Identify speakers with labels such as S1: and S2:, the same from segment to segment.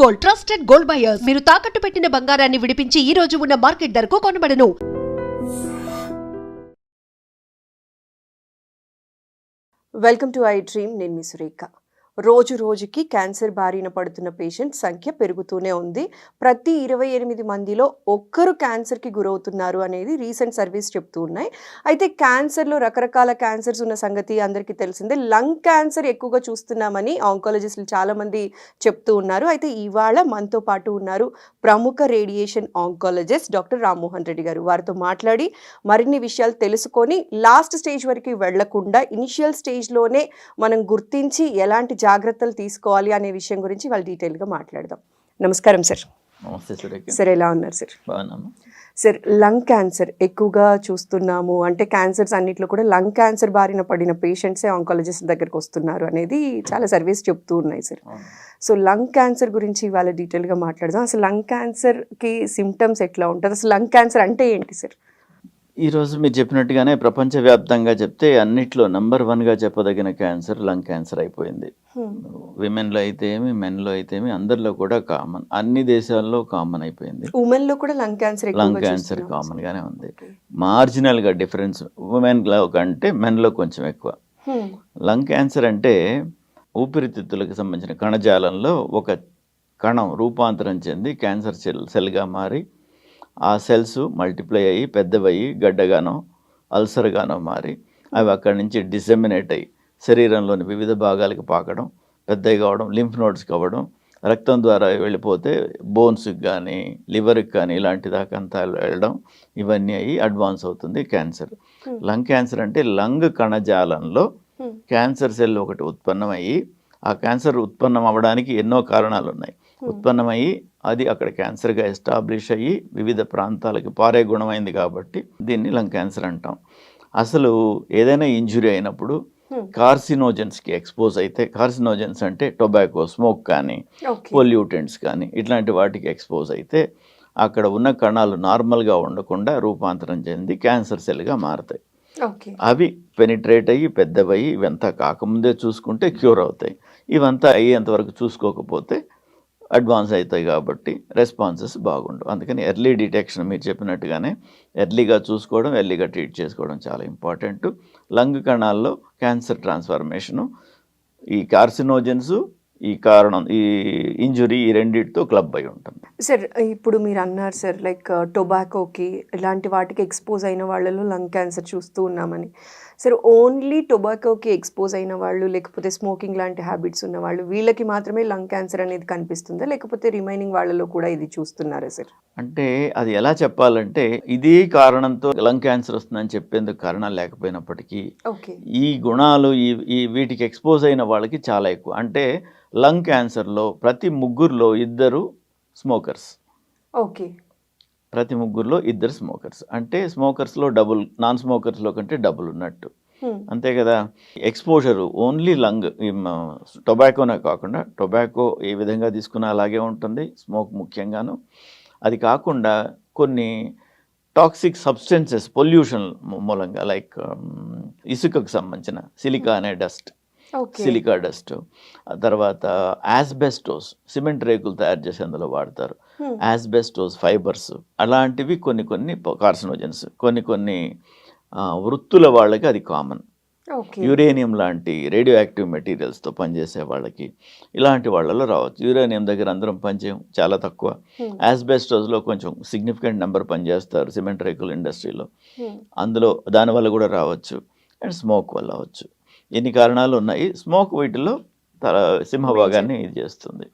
S1: Gold trusted gold buyers. మీరు తాకట్టు పెట్టిన బంగారాన్ని విడిపించి ఈ రోజు ఉన్న మార్కెట్ ధరకు కొనబడను.
S2: Welcome to iDream. నేను మీ సురేఖ. రోజు రోజుకి క్యాన్సర్ బారిన పడుతున్న పేషెంట్ సంఖ్య పెరుగుతూనే ఉంది. ప్రతి 28 మందిలో ఒక్కరు క్యాన్సర్కి గురవుతున్నారు అనేది రీసెంట్ సర్వేస్ చెప్తూ ఉన్నాయి. అయితే క్యాన్సర్లో రకరకాల క్యాన్సర్స్ ఉన్న సంగతి అందరికీ తెలిసిందే. లంగ్ క్యాన్సర్ ఎక్కువగా చూస్తున్నామని ఆంకాలజిస్టులు చాలామంది చెప్తూ ఉన్నారు. అయితే ఇవాళ మనతో పాటు ఉన్నారు ప్రముఖ radiation oncologist doctor Rammohan Reddy గారు. వారితో మాట్లాడి మరిన్ని విషయాలు తెలుసుకొని లాస్ట్ స్టేజ్ వరకు వెళ్లకుండా ఇనిషియల్ స్టేజ్లోనే మనం గుర్తించి ఎలాంటి జాగ్రత్తలు తీసుకోవాలి అనే విషయం గురించి వాళ్ళు డీటెయిల్గా మాట్లాడదాం. నమస్కారం సార్.
S3: నమస్తే సురేఖ.
S2: సార్, ఎలా ఉన్నారు సార్?
S3: బాగున్నాను
S2: సార్. లంగ్ క్యాన్సర్ ఎక్కువగా చూస్తున్నాము, అంటే క్యాన్సర్స్ అన్నిట్లో కూడా లంగ్ క్యాన్సర్ బారిన పడిన పేషెంట్సే ఆంకాలజిస్ట్ దగ్గరికి వస్తున్నారు అనేది చాలా సర్వేస్ చెప్తూ ఉన్నాయి సార్. సో లంగ్ క్యాన్సర్ గురించి ఇవాళ డీటెయిల్గా మాట్లాడదాం. అసలు లంగ్ క్యాన్సర్కి సిమ్టమ్స్ ఎట్లా ఉంటుంది, అసలు లంగ్ క్యాన్సర్ అంటే ఏంటి సార్?
S3: ఈరోజు మీరు చెప్పినట్టుగానే ప్రపంచవ్యాప్తంగా చెప్తే అన్నిట్లో నంబర్ 1గా చెప్పదగిన క్యాన్సర్ లంగ్ క్యాన్సర్ అయిపోయింది. విమెన్లో అయితే ఏమి, మెన్లో అయితే ఏమి, అందరిలో కూడా కామన్, అన్ని దేశాల్లో కామన్ అయిపోయింది.
S2: ఉమెన్లో కూడా లంగ్ క్యాన్సర్
S3: కామన్గానే ఉంది. మార్జినల్గా డిఫరెన్స్ ఉమెన్లో కంటే మెన్లో కొంచెం ఎక్కువ. లంగ్ క్యాన్సర్ అంటే ఊపిరితిత్తులకు సంబంధించిన కణజాలంలో ఒక కణం రూపాంతరం చెంది క్యాన్సర్ సెల్గా మారి ఆ సెల్స్ మల్టిప్లై అయ్యి పెద్దవయ్యి గడ్డగానో అల్సర్గానో మారి అవి అక్కడి నుంచి డిసెమినేట్ అయ్యి శరీరంలోని వివిధ భాగాలకు పాకడం, పెద్దవి కావడం, లింఫ్ నోడ్స్ కావడం, రక్తం ద్వారా వెళ్ళిపోతే బోన్స్కి కానీ లివర్కి కానీ ఇలాంటి దాకా అంతా వెళ్ళడం, ఇవన్నీ అయ్యి అడ్వాన్స్ అవుతుంది క్యాన్సర్. లంగ్ క్యాన్సర్ అంటే లంగ్ కణజాలంలో క్యాన్సర్ సెల్ ఒకటి ఉత్పన్నమయ్యి, ఆ క్యాన్సర్ ఉత్పన్నం అవ్వడానికి ఎన్నో కారణాలు ఉన్నాయి. ఉత్పన్నమయ్యి అది అక్కడ క్యాన్సర్గా ఎస్టాబ్లిష్ అయ్యి వివిధ ప్రాంతాలకి పారే గుణమైంది కాబట్టి దీన్ని లంగ్ క్యాన్సర్ అంటాం. అసలు ఏదైనా ఇంజురీ అయినప్పుడు కార్సినోజెన్స్కి ఎక్స్పోజ్ అయితే, కార్సినోజెన్స్ అంటే టొబాకో, స్మోక్ కానీ, పొల్యూటెంట్స్ కానీ ఇట్లాంటి వాటికి ఎక్స్పోజ్ అయితే అక్కడ ఉన్న కణాలు నార్మల్గా ఉండకుండా రూపాంతరం చెంది క్యాన్సర్ సెల్గా మారుతాయి. అవి పెనిట్రేట్ అయ్యి పెద్దవయ్యి ఇవంతా కాకముందే చూసుకుంటే క్యూర్ అవుతాయి. ఇవంతా అయ్యేంతవరకు చూసుకోకపోతే అడ్వాన్స్ అవుతాయి కాబట్టి రెస్పాన్సెస్ బాగుండవు. అందుకని ఎర్లీ డిటెక్షన్ మీరు చెప్పినట్టుగానే ఎర్లీగా చూసుకోవడం, ఎర్లీగా ట్రీట్ చేసుకోవడం చాలా ఇంపార్టెంట్. లంగ్ కణాల్లో క్యాన్సర్ ట్రాన్స్ఫర్మేషను ఈ కార్సినోజెన్స్, ఈ కారణం, ఈ ఇంజురీ, ఈ రెండింటితో క్లబ్ అయి ఉంటుంది.
S2: సార్, ఇప్పుడు మీరు అన్నారు సార్, లైక్ టొబాకోకి ఇలాంటి వాటికి ఎక్స్పోజ్ అయిన వాళ్ళలో లంగ్ క్యాన్సర్ చూస్తూ ఉన్నామని. సార్, ఓన్లీ టొబాకోకి ఎక్స్పోజ్ అయిన వాళ్ళు, లేకపోతే స్మోకింగ్ లాంటి హ్యాబిట్స్ ఉన్న వాళ్ళు, వీళ్ళకి మాత్రమే లంగ్ క్యాన్సర్ అనేది కనిపిస్తుందా, లేకపోతే రిమైనింగ్ వాళ్ళలో కూడా ఇది చూస్తున్నారా సార్?
S3: అంటే అది ఎలా చెప్పాలంటే, ఇదే కారణంతో లంగ్ క్యాన్సర్ వస్తుందని చెప్పేందుకు కారణాలు లేకపోయినప్పటికీ ఈ గుణాలు ఈ వీటికి ఎక్స్పోజ్ అయిన వాళ్ళకి చాలా ఎక్కువ. అంటే లంగ్ క్యాన్సర్లో ప్రతి 3లో 2 స్మోకర్స్. ప్రతి 3లో 2 స్మోకర్స్. అంటే స్మోకర్స్లో డబుల్, నాన్ స్మోకర్స్లో కంటే డబుల్ ఉన్నట్టు. అంతే కదా. ఎక్స్పోజరు ఓన్లీ లంగ్, టొబాకోనే కాకుండా టొబాకో ఏ విధంగా తీసుకున్నా అలాగే ఉంటుంది, స్మోక్ ముఖ్యంగాను. అది కాకుండా కొన్ని టాక్సిక్ సబ్స్టెన్సెస్ పొల్యూషన్ మూలంగా, లైక్ ఇసుకకు సంబంధించిన సిలికా అనే డస్ట్, సిలికా డస్ట్, తర్వాత యాస్బెస్టోస్, సిమెంట్ రేకులు తయారు చేసి అందులో వాడతారు, యాస్బెస్టోస్ ఫైబర్స్, అలాంటివి కొన్ని కార్సినోజెన్స్. కొన్ని వృత్తుల వాళ్ళకి అది కామన్. యురేనియం లాంటి రేడియో యాక్టివ్ మెటీరియల్స్తో పనిచేసే వాళ్ళకి ఇలాంటి వాళ్ళలో రావచ్చు. యురేనియం దగ్గర అందరం పనిచేయం, చాలా తక్కువ. యాస్బెస్టోస్లో కొంచెం సిగ్నిఫికెంట్ నెంబర్ పనిచేస్తారు సిమెంట్ రేకుల ఇండస్ట్రీలో, అందులో దానివల్ల కూడా రావచ్చు. అండ్ స్మోక్ వల్ల అవచ్చు. ఎన్ని కారణాలు ఉన్నాయి. స్మోక్ వీటిలో సింహభాగాన్ని ఇది చేస్తుంది.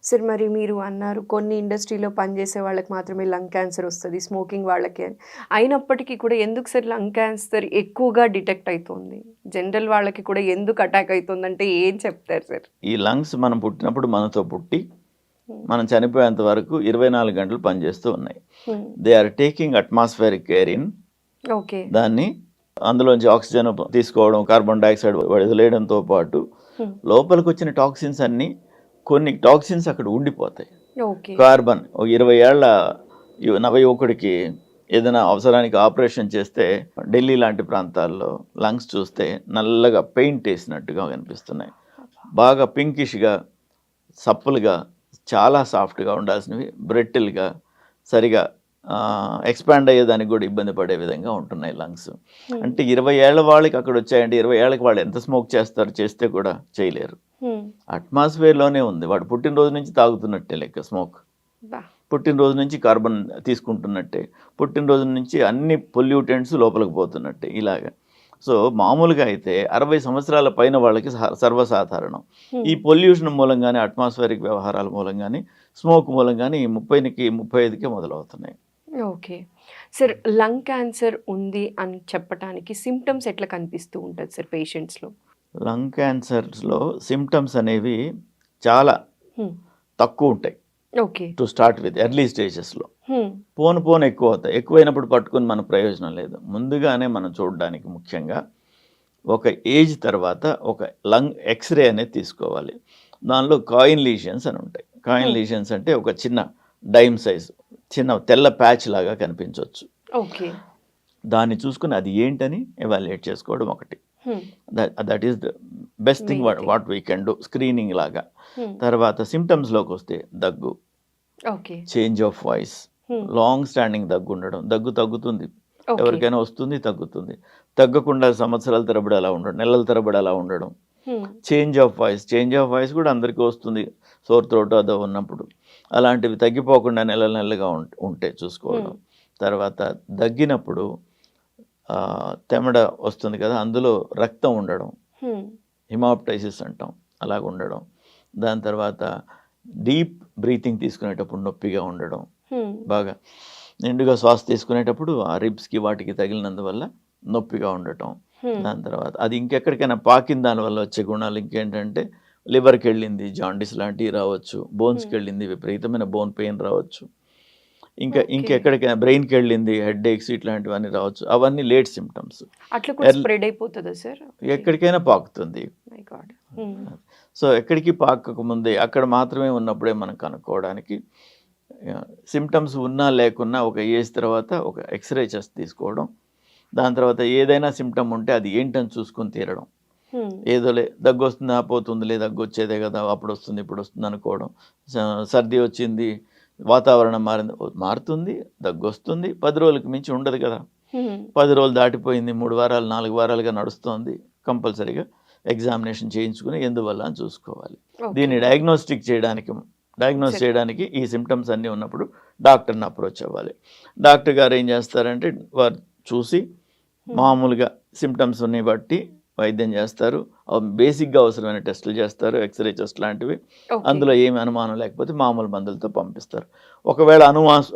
S2: సార్, మరి మీరు అన్నారు కొన్ని ఇండస్ట్రీలో పనిచేసే వాళ్ళకి మాత్రమే లంగ్ క్యాన్సర్ వస్తుంది, స్మోకింగ్ వాళ్ళకి అని. అయినప్పటికీ కూడా ఎందుకు సార్ లంగ్ క్యాన్సర్ ఎక్కువగా డిటెక్ట్ అవుతుంది? జనరల్ వాళ్ళకి కూడా ఎందుకు అటాక్ అవుతుంది అంటే ఏం చెప్తారు సార్?
S3: ఈ లంగ్స్ మనం పుట్టినప్పుడు మనతో పుట్టి మనం చనిపోయేంత వరకు 24 గంటలు పనిచేస్తూ ఉన్నాయి. They are taking atmospheric air in, దాన్ని అందులోంచి ఆక్సిజన్ తీసుకోవడం, కార్బన్ డైఆక్సైడ్ వదిలేయడంతో పాటు లోపలికి వచ్చిన టాక్సిన్స్ అన్నీ, కొన్ని టాక్సిన్స్ అక్కడ ఉండిపోతాయి. కార్బన్ 20 ఏళ్ల నవయువకుడికి ఏదైనా అవసరానికి ఆపరేషన్ చేస్తే ఢిల్లీ లాంటి ప్రాంతాల్లో లంగ్స్ చూస్తే నల్లగా పెయింట్ వేసినట్టుగా కనిపిస్తున్నాయి. బాగా పింకిష్గా, సప్పులుగా, చాలా సాఫ్ట్గా ఉండాల్సినవి బ్రెట్టిల్గా సరిగా ఎక్స్పాండ్ అయ్యేదానికి కూడా ఇబ్బంది పడే విధంగా ఉంటున్నాయి లంగ్స్. అంటే 20 ఏళ్ల వాళ్ళకి అక్కడ వచ్చాయంటే 20 ఏళ్ళకి వాళ్ళు ఎంత స్మోక్ చేస్తారు, చేస్తే కూడా చేయలేరు. అట్మాస్ఫియర్లోనే ఉంది, వాడు పుట్టినరోజు నుంచి తాగుతున్నట్టే లెక్క స్మోక్, పుట్టినరోజు నుంచి కార్బన్ తీసుకుంటున్నట్టే, పుట్టినరోజు నుంచి అన్ని పొల్యూటెంట్స్ లోపలికి పోతున్నట్టే ఇలాగా. సో మామూలుగా అయితే 60 సంవత్సరాల పైన వాళ్ళకి సర్వసాధారణం. ఈ పొల్యూషన్ మూలంగానే, అట్మాస్ఫియరిక్ వ్యవహారాల మూలంగానే, స్మోక్ మూలంగానే ఈ 30కి 35కే మొదలవుతున్నాయి.
S2: ఓకే సార్, లంగ్ క్యాన్సర్ ఉంది అని చెప్పడానికి సిమ్టమ్స్ ఎట్లా కనిపిస్తూ ఉంటుంది సార్ పేషెంట్స్లో?
S3: లంగ్ క్యాన్సర్స్లో సిమ్టమ్స్ అనేవి చాలా తక్కువ ఉంటాయి.
S2: Okay,
S3: to start with early స్టేజెస్లో పోను ఎక్కువ అవుతాయి. ఎక్కువైనప్పుడు పట్టుకుని మన ప్రయోజనం లేదు. ముందుగానే మనం చూడడానికి ముఖ్యంగా ఒక ఏజ్ తర్వాత ఒక లంగ్ ఎక్స్రే అనేది తీసుకోవాలి. దానిలో కాయిన్ లీషన్స్ అని ఉంటాయి. కాయిన్ లీషన్స్ అంటే ఒక చిన్న డైమ్ సైజ్ చిన్న తెల్ల ప్యాచ్ లాగా కనిపించవచ్చు.
S2: ఓకే,
S3: దాన్ని చూసుకుని అది ఏంటని ఎవాల్యుయేట్ చేసుకోవడం ఒకటి. That is the best thing what we can do, screening లాగా. తర్వాత సిమ్టమ్స్లోకి వస్తే దగ్గు, change of voice, long standing దగ్గు ఉండడం, దగ్గు తగ్గుతుంది, ఎవరికైనా వస్తుంది తగ్గుతుంది, తగ్గకుండా సంవత్సరాల తరబడి అలా ఉండడం, నెలల తరబడి అలా ఉండడం. చేంజ్ ఆఫ్ వాయిస్ కూడా అందరికీ వస్తుంది, సోర్ త్రోట్ అదో ఉన్నప్పుడు. అలాంటివి తగ్గిపోకుండా నెలలుగా ఉంటే చూసుకోవడం. తర్వాత దగ్గినప్పుడు తెమడ వస్తుంది కదా, అందులో రక్తం ఉండడం, హిమాప్టైసిస్ అంటాం, అలాగ ఉండడం. దాని తర్వాత డీప్ బ్రీతింగ్ తీసుకునేటప్పుడు నొప్పిగా ఉండడం, బాగా నిండుగా శ్వాస తీసుకునేటప్పుడు ఆ రిబ్స్కి వాటికి తగిలినందువల్ల నొప్పిగా ఉండటం. దాని తర్వాత అది ఇంకెక్కడికైనా పాకిన దానివల్ల వచ్చే గుణాలు ఇంకేంటంటే లివర్కి వెళ్ళింది, జాండీస్ లాంటివి రావచ్చు, బోన్స్కి వెళ్ళింది, విపరీతమైన బోన్ పెయిన్ రావచ్చు, ఇంకెక్కడికైనా బ్రెయిన్కి వెళ్ళింది, హెడ్ ఏక్స్ ఇట్లాంటివన్నీ రావచ్చు. అవన్నీ లేట్ సిమ్టమ్స్.
S2: స్ప్రెడ్ అయిపోతుందా సార్?
S3: ఎక్కడికైనా పాకుతుంది. సో ఎక్కడికి పాకక ముందే అక్కడ మాత్రమే ఉన్నప్పుడే మనం కనుక్కోవడానికి, సిమ్టమ్స్ ఉన్నా లేకున్నా ఒక ఏజ్ తర్వాత ఒక ఎక్స్రే చెస్ట్ తీసుకోవడం. దాని తర్వాత ఏదైనా సిమ్టమ్ ఉంటే అది ఏంటని చూసుకొని తీరడం. ఏదోలే దగ్గు వస్తుందా, పోతుందిలే, దగ్గు వచ్చేదే కదా, అప్పుడు వస్తుంది ఇప్పుడు వస్తుంది అనుకోవడం. సర్ది వచ్చింది, వాతావరణం మారుతుంది, దగ్గు వస్తుంది, 10 రోజులకు మించి ఉండదు కదా. 10 రోజులు దాటిపోయింది, 3 వారాలు 4 వారాలుగా నడుస్తుంది, కంపల్సరీగా ఎగ్జామినేషన్ చేయించుకుని ఎందువల్ల అని చూసుకోవాలి. దీన్ని డయాగ్నోస్ చేయడానికి ఈ సిమ్టమ్స్ అన్నీ ఉన్నప్పుడు డాక్టర్ని అప్రోచ్ అవ్వాలి. డాక్టర్ గారు ఏం చేస్తారంటే వారు చూసి మామూలుగా సిమ్టమ్స్ని బట్టి వైద్యం చేస్తారు. బేసిక్గా అవసరమైన టెస్టులు చేస్తారు, ఎక్స్రే టెస్ట్ లాంటివి. అందులో ఏమి అనుమానం లేకపోతే మామూలు మందులతో పంపిస్తారు. ఒకవేళ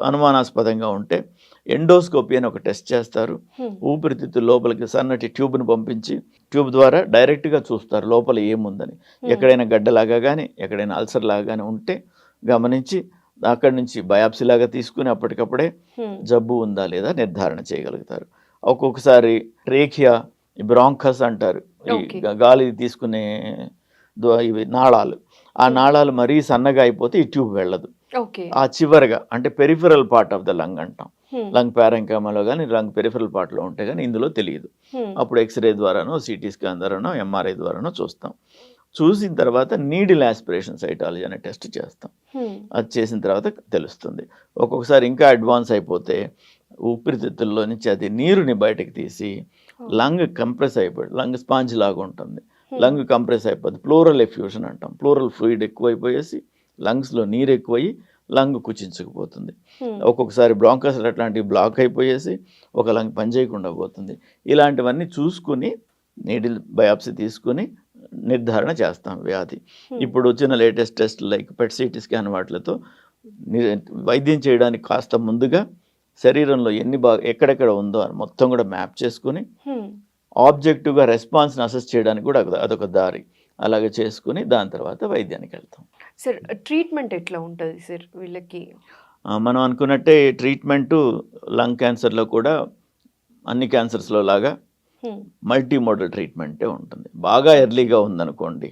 S3: అనుమానాస్పదంగా ఉంటే ఎండోస్కోపీ అని ఒక టెస్ట్ చేస్తారు. ఊపిరితిత్తుల లోపలికి సన్నటి ట్యూబ్ను పంపించి ట్యూబ్ ద్వారా డైరెక్ట్గా చూస్తారు లోపల ఏముందని. ఎక్కడైనా గడ్డలాగా కానీ ఎక్కడైనా అల్సర్ లాగా కానీ ఉంటే గమనించి అక్కడి నుంచి బయాప్సీ లాగా తీసుకుని అప్పటికప్పుడే జబ్బు ఉందా లేదా నిర్ధారణ చేయగలుగుతారు. ఒక్కొక్కసారి ట్రేకియా, బ్రాంకస్ అంటారు, ఈ గాలి తీసుకునే ఇవి నాళాలు, ఆ నాళాలు మరీ సన్నగా అయిపోతే ఈ ట్యూబ్ వెళ్ళదు. ఆ చివరగా అంటే peripheral part of the lung అంటాం. లంగ్ ప్యారెంకమాలో కానీ లంగ్ పెరిఫరల్ పార్ట్లో ఉంటే కానీ ఇందులో తెలియదు. అప్పుడు ఎక్స్రే ద్వారానో, సిటీ స్కాన్ ద్వారానో, ఎంఆర్ఐ ద్వారానో చూస్తాం. చూసిన తర్వాత నీడిల్ ఆస్పిరేషన్ సైటాలజీ అనే టెస్ట్ చేస్తాం. అది చేసిన తర్వాత తెలుస్తుంది. ఒక్కొక్కసారి ఇంకా అడ్వాన్స్ అయిపోతే ఊపిరితిత్తుల్లో నుంచి అది నీరుని బయటకు తీసి లంగ్ కంప్రెస్ అయిపోయి, లంగ్ స్పాంజ్ లాగా ఉంటుంది, లంగ్ కంప్రెస్ అయిపోద్ది, ప్లూరల్ ఎఫ్యూషన్ అంటాం. ప్లూరల్ ఫ్లూయిడ్ ఎక్కువైపోయేసి లంగ్స్లో నీరు ఎక్కువయ్యి లంగ్ కుచించుకుపోతుంది. ఒక్కొక్కసారి బ్రాంకస్ అట్లాంటివి బ్లాక్ అయిపోయేసి ఒక లంగ్ పనిచేయకుండా పోతుంది. ఇలాంటివన్నీ చూసుకుని నీడిల్ బయాప్సీ తీసుకుని నిర్ధారణ చేస్తాం వ్యాధి. ఇప్పుడు వచ్చిన latest test like PET CT scan వాటితో వైద్యం చేయడానికి కాస్త ముందుగా శరీరంలో ఎక్కడెక్కడ ఉందో అని మొత్తం కూడా మ్యాప్ చేసుకుని ఆబ్జెక్టివ్గా రెస్పాన్స్ని అసెస్ చేయడానికి కూడా అదొక దారి. అలాగే చేసుకుని దాని తర్వాత వైద్యానికి వెళ్తాం.
S2: సార్ ట్రీట్మెంట్ ఎట్లా ఉంటుంది సార్ వీళ్ళకి?
S3: మనం అనుకున్నట్టే ట్రీట్మెంటు లంగ్ క్యాన్సర్లో కూడా అన్ని క్యాన్సర్స్లో లాగా మల్టీ మోడల్ ట్రీట్మెంటే ఉంటుంది. బాగా ఎర్లీగా ఉందనుకోండి,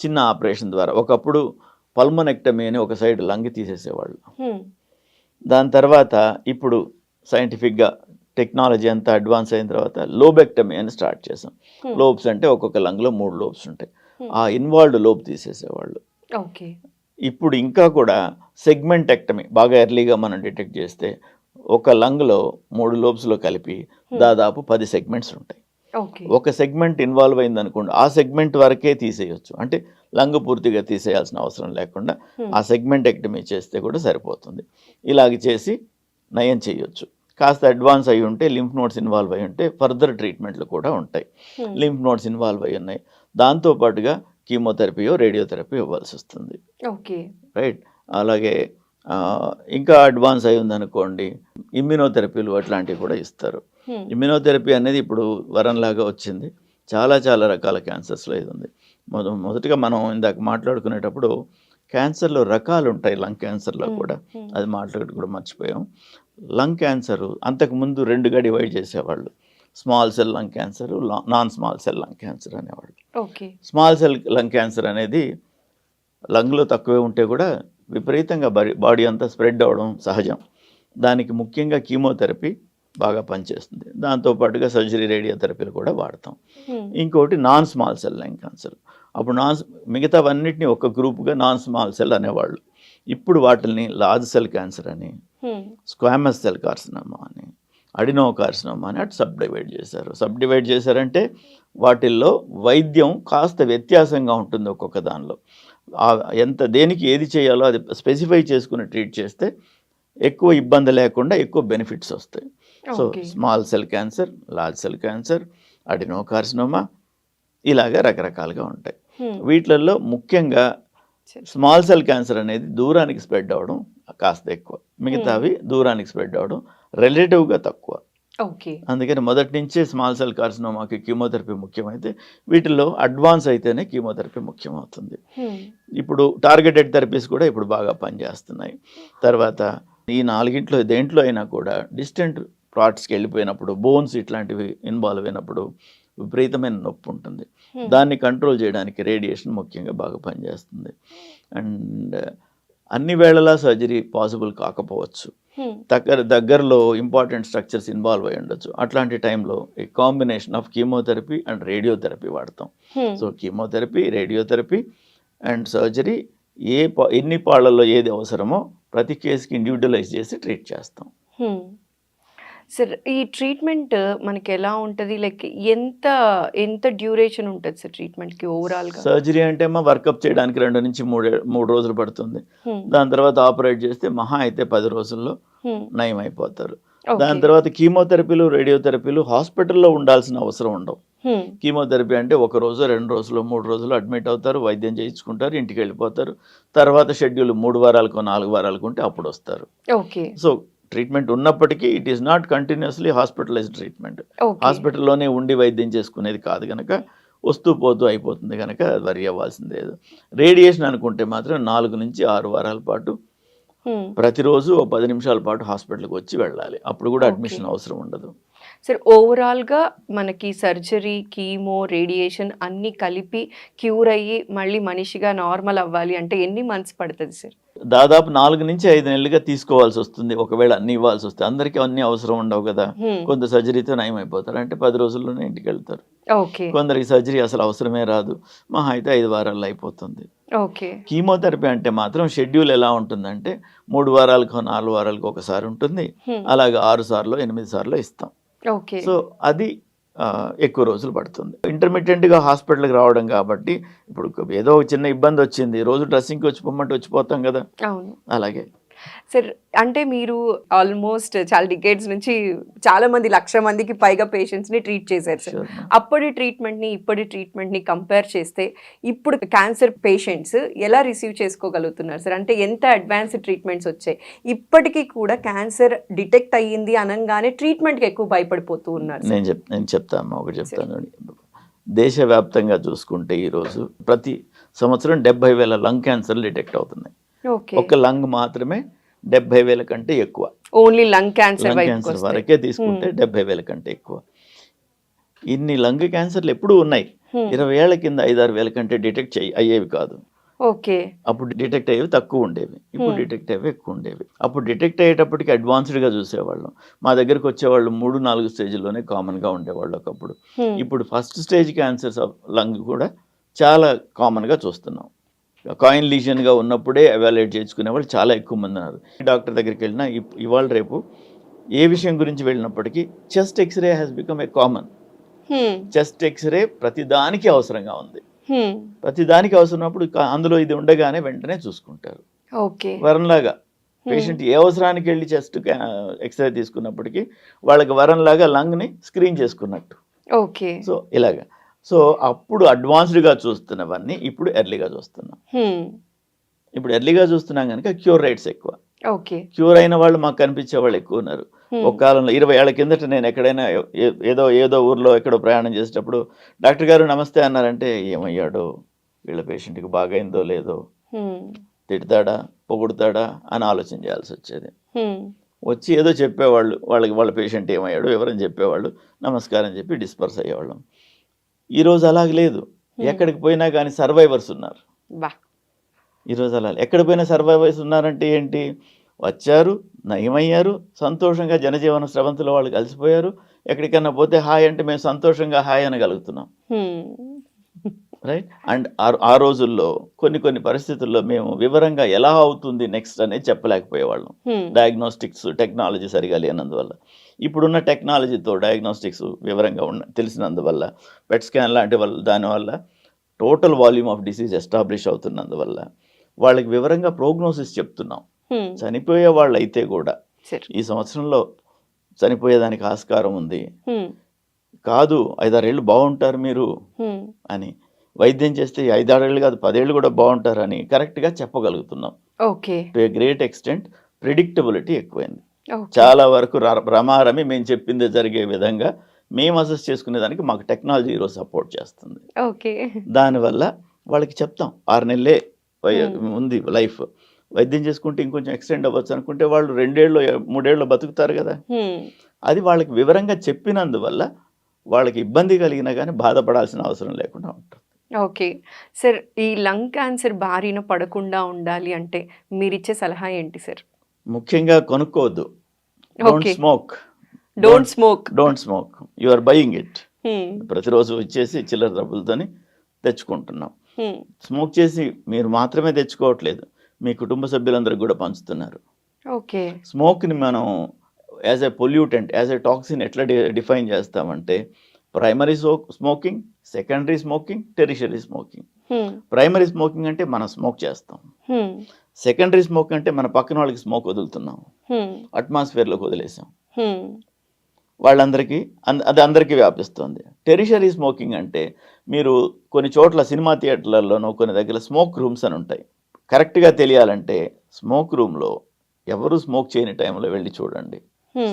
S3: చిన్న ఆపరేషన్ ద్వారా, ఒకప్పుడు పల్మనెక్టమీ అని ఒక సైడ్ లంగ్ తీసేసేవాళ్ళు. దాని తర్వాత ఇప్పుడు సైంటిఫిక్గా టెక్నాలజీ అంతా అడ్వాన్స్ అయిన తర్వాత లోబెక్టమీ అని స్టార్ట్ చేసాం. లోబ్స్ అంటే ఒక్కొక్క లంగ్లో 3 లోబ్స్ ఉంటాయి. ఆ ఇన్వాల్వ్డ్ లోబ్ తీసేసేవాళ్ళు. ఇప్పుడు ఇంకా కూడా సెగ్మెంటెక్టమీ బాగా ఎర్లీగా మనం డిటెక్ట్ చేస్తే ఒక లంగ్లో 3 లోబ్స్లో కలిపి దాదాపు 10 సెగ్మెంట్స్ ఉంటాయి.
S2: ఓకే.
S3: ఒక సెగ్మెంట్ ఇన్వాల్వ్ అయింది అనుకోండి, ఆ సెగ్మెంట్ వరకే తీసేయొచ్చు. అంటే లంగ్ పూర్తిగా తీసేయాల్సిన అవసరం లేకుండా ఆ సెగ్మెంట్ ఎక్టమీ చేస్తే కూడా సరిపోతుంది. ఇలాగ చేసి నయం చేయొచ్చు. కాస్త అడ్వాన్స్ అయి ఉంటే లింఫ్ నోడ్స్ ఇన్వాల్వ్ అయి ఉంటే ఫర్దర్ ట్రీట్మెంట్లు కూడా ఉంటాయి. లింఫ్ నోడ్స్ ఇన్వాల్వ్ అయి ఉన్నాయి, దాంతోపాటుగా కీమోథెరపీయో రేడియోథెరపీ ఇవ్వాల్సి వస్తుంది.
S2: ఓకే.
S3: రైట్. అలాగే ఇంకా అడ్వాన్స్ అయి ఉందనుకోండి, ఇమ్యూనోథెరపీలు అట్లాంటివి కూడా ఇస్తారు. ఇమ్యూనోథెరపీ అనేది ఇప్పుడు వరంలాగా వచ్చింది. చాలా చాలా రకాల క్యాన్సర్స్లో ఇది ఉంది. మొదటిగా మనం ఇందాక మాట్లాడుకునేటప్పుడు క్యాన్సర్లో రకాలు ఉంటాయి. లంగ్ క్యాన్సర్లో కూడా అది మాట్లాడి కూడా మర్చిపోయాం. లంగ్ క్యాన్సర్ అంతకుముందు 2గా డివైడ్ చేసేవాళ్ళు. Small cell lung cancer, non small cell lung cancer అనేవాళ్ళు.
S2: Okay.
S3: Small cell lung cancer అనేది లంగ్లో తక్కువే ఉంటే కూడా విపరీతంగా బాడీ అంతా స్ప్రెడ్ అవ్వడం సహజం. దానికి ముఖ్యంగా కీమోథెరపీ బాగా పనిచేస్తుంది. దాంతోపాటుగా సర్జరీ రేడియోథెరపీలు కూడా వాడతాం. ఇంకోటి non small cell lung cancer. అప్పుడు మిగతావన్నిటిని ఒక గ్రూప్గా నాన్ స్మాల్ సెల్ అనేవాళ్ళు. ఇప్పుడు వాటిని లార్జ్ సెల్ క్యాన్సర్ అని, స్క్వామస్ సెల్ కార్సినోమా అని, అడినో కార్సినోమా అని అటు సబ్ డివైడ్ చేశారంటే వాటిల్లో వైద్యం కాస్త వ్యత్యాసంగా ఉంటుంది. ఒక్కొక్క దానిలో దేనికి ఏది చేయాలో అది స్పెసిఫై చేసుకుని ట్రీట్ చేస్తే ఎక్కువ ఇబ్బంది లేకుండా ఎక్కువ బెనిఫిట్స్ వస్తాయి. So small cell cancer, large cell cancer, Adreno carcinoma ఇలాగా రకరకాలుగా ఉంటాయి. వీటిల్లో ముఖ్యంగా స్మాల్ సెల్ క్యాన్సర్ అనేది దూరానికి స్ప్రెడ్ అవ్వడం కాస్త ఎక్కువ, మిగతావి దూరానికి స్ప్రెడ్ అవ్వడం రిలేటివ్గా తక్కువ. అందుకని మొదటి నుంచే స్మాల్ సెల్ కార్సినోమాకి కీమోథెరపీ ముఖ్యమైతే వీటిల్లో అడ్వాన్స్ అయితేనే కీమోథెరపీ ముఖ్యమవుతుంది. ఇప్పుడు టార్గెటెడ్ థెరపీస్ కూడా ఇప్పుడు బాగా పనిచేస్తున్నాయి. తర్వాత ఈ 4 దేంట్లో అయినా కూడా డిస్టెంట్ పార్ట్స్కి వెళ్ళిపోయినప్పుడు, బోన్స్ ఇట్లాంటివి ఇన్వాల్వ్ అయినప్పుడు విపరీతమైన నొప్పి ఉంటుంది. దాన్ని కంట్రోల్ చేయడానికి రేడియేషన్ ముఖ్యంగా బాగా పనిచేస్తుంది. అండ్ అన్ని వేళలా సర్జరీ పాసిబుల్ కాకపోవచ్చు. దగ్గరలో ఇంపార్టెంట్ స్ట్రక్చర్స్ ఇన్వాల్వ్ అయి ఉండొచ్చు. అట్లాంటి టైంలో a combination of chemotherapy and radiotherapy వాడతాం. So chemotherapy, radiotherapy and surgery ఎన్ని పాళ్ళల్లో ఏది అవసరమో ప్రతి కేసుకి ఇండివిజువలైజ్ చేసి ట్రీట్ చేస్తాం.
S2: సార్, ఈ ట్రీట్మెంట్ మనకి ఎలా ఉంటుంది? లైక్ ఎంత డ్యూరేషన్ ఉంటుంది సార్ ట్రీట్మెంట్కి ఓవరాల్గా?
S3: సర్జరీ అంటే వర్కప్ చేయడానికి 2 నుంచి 3 రోజులు పడుతుంది. దాని తర్వాత ఆపరేట్ చేస్తే మహా అయితే 10 రోజుల్లో నయం అయిపోతారు. దాని తర్వాత కీమోథెరపీలు, రేడియోథెరపీలు హాస్పిటల్లో ఉండాల్సిన అవసరం ఉండవు. కీమోథెరపీ అంటే 1 రోజు, 2 రోజులు, 3 రోజులు అడ్మిట్ అవుతారు, వైద్యం చేయించుకుంటారు, ఇంటికి వెళ్ళిపోతారు. తర్వాత షెడ్యూల్ 3 వారాలకు 4 వారాలకు ఉంటే అప్పుడు వస్తారు. సో ట్రీట్మెంట్ ఉన్నప్పటికీ it is not continuously hospitalised treatment. హాస్పిటల్లోనే ఉండి వైద్యం చేసుకునేది కాదు కనుక వస్తూ పోతూ అయిపోతుంది కనుక వరి అవ్వాల్సింది లేదు. రేడియేషన్ అనుకుంటే మాత్రం 4 నుంచి 6 వారాల పాటు ప్రతిరోజు 10 నిమిషాల పాటు హాస్పిటల్కి వచ్చి వెళ్ళాలి. అప్పుడు కూడా అడ్మిషన్ అవసరం ఉండదు.
S2: సార్, ఓవరాల్గా మనకి సర్జరీ, కీమో, రేడియేషన్ అన్నీ కలిపి క్యూర్ అయ్యి మళ్ళీ మనిషిగా నార్మల్ అవ్వాలి అంటే ఎన్ని మంత్స్ పడుతుంది సార్?
S3: దాదాపు 4 నుంచి 5 నెలలుగా తీసుకోవాల్సి వస్తుంది. ఒకవేళ అన్ని ఇవ్వాల్సి వస్తే అందరికీ అన్ని అవసరం ఉండవు కదా. కొంత సర్జరీతో నయం అయిపోతారు, అంటే 10 రోజుల్లోనే ఇంటికి వెళ్తారు. కొందరికి సర్జరీ అసలు అవసరమే రాదు, మహా అయితే 5 వారాల్లో అయిపోతుంది. కీమోథెరపీ అంటే మాత్రం షెడ్యూల్ ఎలా ఉంటుందంటే 3 వారాలకు 4 వారాలకు ఒకసారి ఉంటుంది. అలాగే 6 సార్లు 8 సార్లు ఇస్తాం. సో అది ఎక్కువ రోజులు పడుతుంది. ఇంటర్మీడియట్గా హాస్పిటల్కి రావడం కాబట్టి ఇప్పుడు ఏదో చిన్న ఇబ్బంది వచ్చింది, రోజు డ్రెస్సింగ్కి వచ్చిపోమంటే వచ్చిపోతాం కదా. అలాగే
S2: సార్, అంటే మీరు ఆల్మోస్ట్ చాలా డికేడ్స్ నుంచి చాలా మంది 1,00,000 మందికి పైగా పేషెంట్స్ని ట్రీట్ చేశారు సార్. అప్పటి ట్రీట్మెంట్ని ఇప్పటి ట్రీట్మెంట్ని కంపేర్ చేస్తే ఇప్పుడు క్యాన్సర్ పేషెంట్స్ ఎలా రిసీవ్ చేసుకోగలుగుతున్నారు సార్? అంటే ఎంత అడ్వాన్స్డ్ ట్రీట్మెంట్స్ వచ్చాయి, ఇప్పటికీ కూడా క్యాన్సర్ డిటెక్ట్ అయ్యింది అనగానే ట్రీట్మెంట్కి ఎక్కువ భయపడిపోతూ ఉన్నారు.
S3: నేను చెప్తాను, ఒకటి చెప్తాను. దేశవ్యాప్తంగా చూసుకుంటే ఈరోజు ప్రతి సంవత్సరం 70,000 లంగ్ క్యాన్సర్లు డిటెక్ట్ అవుతున్నాయి. ఒక లంగ్ మాత్రమే 70,000 కంటే ఎక్కువ.
S2: ఓన్లీ లంగ్ క్యాన్సర్
S3: వరకే తీసుకుంటే 70,000 కంటే ఎక్కువ. ఇన్ని లంగ్ క్యాన్సర్లు ఎప్పుడూ ఉన్నాయి. 20 ఏళ్ల కింద 5-6 వేల కంటే డిటెక్ట్ అయ్యేవి కాదు. అప్పుడు డిటెక్ట్ అయ్యేవి తక్కువ ఉండేవి, ఇప్పుడు డిటెక్ట్ అయ్యేవి ఎక్కువ ఉండేవి. అప్పుడు డిటెక్ట్ అయ్యేటప్పటికి అడ్వాన్స్డ్గా చూసేవాళ్ళం. మా దగ్గరకు వచ్చేవాళ్ళు 3-4 స్టేజ్లోనే కామన్గా ఉండేవాళ్ళు ఒకప్పుడు. ఇప్పుడు first stage cancers of lung కూడా చాలా కామన్గా చూస్తున్నాం. కాయిన్ లీజన్గా ఉన్నప్పుడే ఎవాల్యుయేట్ చేసుకునే వాళ్ళు చాలా ఎక్కువ మంది ఉన్నారు. డాక్టర్ దగ్గరికి వెళ్ళినా ఇవాళ రేపు ఏ విషయం గురించి వెళ్ళినప్పటికీ chest X-ray has become a common. Chest X-ray ప్రతిదానికి అవసరంగా ఉంది. ప్రతిదానికి అవసరమైనప్పుడు అందులో ఇది ఉండగానే వెంటనే చూసుకుంటారు.
S2: ఓకే.
S3: వరంలాగా పేషెంట్ ఏ అవసరానికి వెళ్ళి చెస్ట్ ఎక్స్రే తీసుకున్నప్పటికీ వాళ్ళకి వరంలాగా లంగ్ని స్క్రీన్ చేసుకున్నట్టు.
S2: ఓకే.
S3: సో ఇలాగా. సో అప్పుడు అడ్వాన్స్డ్గా చూస్తున్నవన్నీ ఇప్పుడు ఎర్లీగా చూస్తున్నాం. ఇప్పుడు ఎర్లీగా చూస్తున్నాం కనుక క్యూర్ రేట్స్ ఎక్కువ.
S2: ఓకే.
S3: క్యూర్ అయిన వాళ్ళు మాకు కనిపించే వాళ్ళు ఎక్కువ ఉన్నారు. ఒక కాలంలో 20 ఏళ్ల కిందట నేను ఎక్కడైనా ఏదో ఊర్లో ఎక్కడో ప్రయాణం చేసేటప్పుడు డాక్టర్ గారు నమస్తే అన్నారంటే ఏమయ్యాడో, వీళ్ళ పేషెంట్కి బాగైందో లేదో, తిడతాడా పొగుడతాడా అని ఆలోచన చేయాల్సి వచ్చేది. వచ్చి ఏదో చెప్పేవాళ్ళు, వాళ్ళ పేషెంట్ ఏమయ్యాడు వివరం చెప్పేవాళ్ళు, నమస్కారం చెప్పి డిస్పర్స్ అయ్యేవాళ్ళం. ఈరోజు అలాగే లేదు. ఎక్కడికి పోయినా కానీ సర్వైవర్స్ ఉన్నారు. ఈరోజు అలా ఎక్కడ పోయినా సర్వైవర్స్ ఉన్నారంటే ఏంటి, వచ్చారు నయమయ్యారు సంతోషంగా జనజీవన స్రవంతిలో వాళ్ళు కలిసిపోయారు. ఎక్కడికన్నా పోతే హాయ్ అంటే మేము సంతోషంగా హాయ్ అనగలుగుతున్నాం. రైట్. అండ్ ఆ రోజుల్లో కొన్ని పరిస్థితుల్లో మేము వివరంగా ఎలా అవుతుంది నెక్స్ట్ అనేది చెప్పలేకపోయేవాళ్ళం. డయాగ్నోస్టిక్స్ టెక్నాలజీ సరిగా లేనందువల్ల. ఇప్పుడున్న టెక్నాలజీతో డయాగ్నోస్టిక్స్ వివరంగా తెలిసినందువల్ల, పెట్ స్కాన్ లాంటి దానివల్ల total volume of disease establish అవుతున్నందువల్ల వాళ్ళకి వివరంగా ప్రోగ్నోసిస్ చెప్తున్నాం. చనిపోయే వాళ్ళు అయితే కూడా ఈ సంవత్సరంలో చనిపోయేదానికి ఆస్కారం ఉంది, కాదు 5-6 ఏళ్ళు బాగుంటారు మీరు అని, వైద్యం చేస్తే 5-6 ఏళ్ళు కాదు 10 ఏళ్ళు కూడా బాగుంటారని కరెక్ట్గా చెప్పగలుగుతున్నాం.
S2: Okay.
S3: To a great extent predictability ఎక్కువైంది. చాలా వరకు రమారమి మేము చెప్పిందే జరిగే విధంగా మేము అసెస్ చేసుకునే దానికి మాకు టెక్నాలజీ ఈరోజు సపోర్ట్ చేస్తుంది.
S2: ఓకే.
S3: దానివల్ల వాళ్ళకి చెప్తాం 6 నెలలే ఉంది లైఫ్, వైద్యం చేసుకుంటే ఇంకొంచెం ఎక్స్టెండ్ అవ్వచ్చు అనుకుంటే వాళ్ళు 2 ఏళ్ళు 3 ఏళ్ళు బతుకుతారు కదా. అది వాళ్ళకి వివరంగా చెప్పినందువల్ల వాళ్ళకి ఇబ్బంది కలిగినా కానీ బాధపడాల్సిన అవసరం లేకుండా ఉంటుంది.
S2: ఓకే సార్, ఈ లంగ్ క్యాన్సర్ బారిన పడకుండా ఉండాలి అంటే మీరిచ్చే సలహా ఏంటి సార్?
S3: ముఖ్యంగా కొనుక్కోవద్దు. Don't smoke. You are buying it. ప్రతిరోజు వచ్చేసి చిల్లర డబ్బులతోని తెచ్చుకుంటున్నాం. స్మోక్ చేసి మీరు మాత్రమే తెచ్చుకోవట్లేదు, మీ కుటుంబ సభ్యులందరికీ కూడా పంచుతున్నారు.
S2: ఓకే.
S3: స్మోక్ని మనం as a pollutant, as a toxin ఎట్లా డిఫైన్ చేస్తామంటే primary smoking, secondary smoking, tertiary smoking. Primary smoking అంటే మనం స్మోక్ చేస్తాం. సెకండరీ స్మోకింగ్ అంటే మన పక్కన వాళ్ళకి స్మోక్ వదులుతున్నాం, అట్మాస్ఫియర్లోకి వదిలేసాం, వాళ్ళందరికీ అది అందరికీ వ్యాపిస్తుంది. టెరిషరీ స్మోకింగ్ అంటే మీరు కొన్ని చోట్ల సినిమా థియేటర్లలోనూ కొన్ని దగ్గర స్మోక్ రూమ్స్ అని ఉంటాయి. కరెక్ట్గా తెలియాలంటే స్మోక్ రూమ్లో ఎవరు స్మోక్ చేయని టైంలో వెళ్ళి చూడండి,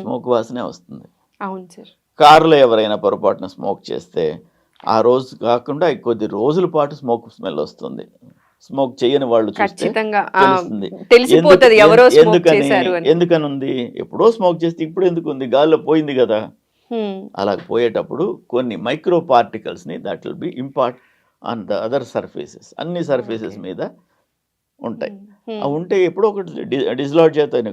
S3: స్మోక్ వాసనే వస్తుంది.
S2: అవును సార్.
S3: కారులో ఎవరైనా పొరపాటున స్మోక్ చేస్తే ఆ రోజు కాకుండా కొద్ది రోజుల పాటు స్మోక్ స్మెల్ వస్తుంది. స్మోక్ చేయని వాళ్ళు చూస్తే తెలుస్తుంది ఎందుకని ఉంది. ఎప్పుడో స్మోక్ చేస్తే ఇప్పుడు ఎందుకు ఉంది, గాల్లో పోయింది కదా. అలా పోయేటప్పుడు కొన్ని మైక్రో పార్టికల్స్ని that will be impart on the other surfaces, అన్ని సర్ఫేసెస్ మీద ఉంటాయి. అవి ఉంటే ఎప్పుడో ఒకటి డిస్లాడ్జ్ అవుతాయి,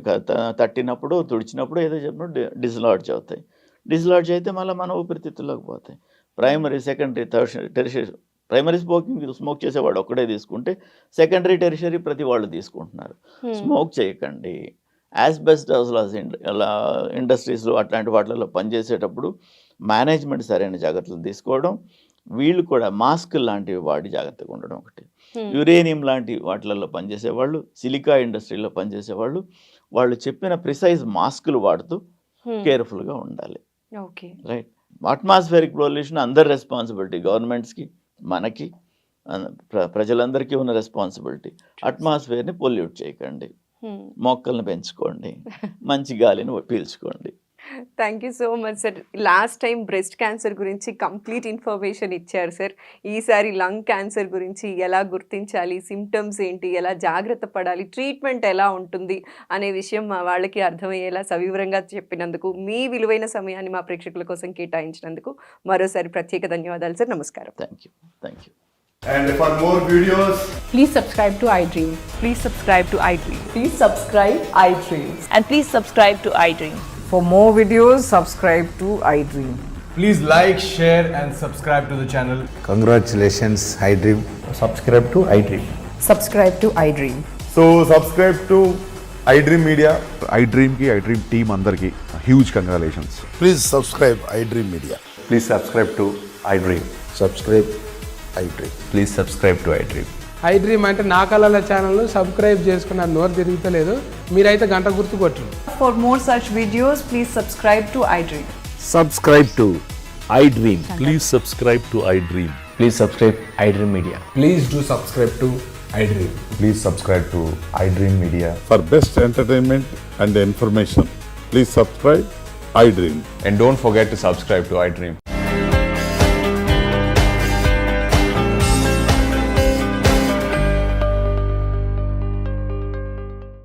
S3: తట్టినప్పుడు తుడిచినప్పుడు ఏదో చెప్పినప్పుడు డిస్లాడ్జ్ అవుతాయి. డిస్లాడ్జ్ అయితే మళ్ళీ మన ఊపిరితిత్తుల్లోకి పోతాయి. Primary, secondary, tertiary. Primary smoke చేసేవాడు ఒక్కడే తీసుకుంటే సెకండరీ, టెరిషరీ ప్రతి వాళ్ళు తీసుకుంటున్నారు. స్మోక్ చేయకండి. యాస్బెస్టాస్ ఇండస్ట్రీస్లో అట్లాంటి వాటిల్లో పనిచేసేటప్పుడు మేనేజ్మెంట్ సరైన జాగ్రత్తలు తీసుకోవడం, వీళ్ళు కూడా మాస్క్ లాంటివి వాడి జాగ్రత్తగా ఉండడం ఒకటి. యురేనియం లాంటి వాటిలలో పనిచేసేవాళ్ళు, సిలికా ఇండస్ట్రీలో పనిచేసేవాళ్ళు వాళ్ళు చెప్పిన ప్రిసైజ్ మాస్కులు వాడుతూ కేర్ఫుల్గా ఉండాలి. రైట్. అట్మాస్ఫియరిక్ పొల్యూషన్ అందరి రెస్పాన్సిబిలిటీ, గవర్నమెంట్స్కి, మనకి, ప్రజలందరికీ ఉన్న రెస్పాన్సిబిలిటీ. అట్మాస్ఫియర్ని పొల్యూట్ చేయకండి, మొక్కల్ని పెంచుకోండి, మంచి గాలిని పీల్చుకోండి.
S2: Thank you so much sir. Last time breast cancer గురించి కంప్లీట్ ఇన్ఫర్మేషన్ ఇచ్చారు సార్. ఈసారి లంగ్ క్యాన్సర్ గురించి ఎలా గుర్తించాలి, సిమ్టమ్స్ ఏంటి, ఎలా జాగ్రత్త పడాలి, ట్రీట్మెంట్ ఎలా ఉంటుంది అనే విషయం మా వాళ్ళకి అర్థమయ్యేలా సవివరంగా చెప్పినందుకు, మీ విలువైన సమయాన్ని మా ప్రేక్షకుల కోసం కేటాయించినందుకు మరోసారి ప్రత్యేక ధన్యవాదాలు సార్. నమస్కారం.
S3: Thank you.
S4: And for more videos,
S5: please subscribe to iDream.
S6: Please subscribe to iDream.
S5: Please subscribe iDream.
S6: And please subscribe to iDream.
S5: For more videos, subscribe to iDream.
S4: please like, share and subscribe to the channel.
S7: Congratulations, iDream.
S8: Subscribe to iDream.
S5: Subscribe to iDream.
S4: So subscribe to iDream Media.
S7: iDream की iDream team अंदर की huge congratulations.
S8: Please subscribe iDream Media.
S4: Please subscribe to iDream.
S8: Subscribe iDream.
S4: Please subscribe to iDream.
S9: iDream అంటే నా కళల channel subscribe చేసుకున్న నోరు తిరుగుతలేదు మీరైతే గంట గుర్తు కొట్టరు.
S5: For more such videos, please subscribe to iDream.
S10: Subscribe to iDream. Please subscribe to iDream.
S11: Please subscribe iDream Media.
S9: Please do subscribe to iDream.
S4: Please subscribe to iDream Media.
S8: For best entertainment and information, please subscribe iDream.
S4: And don't forget to subscribe to iDream.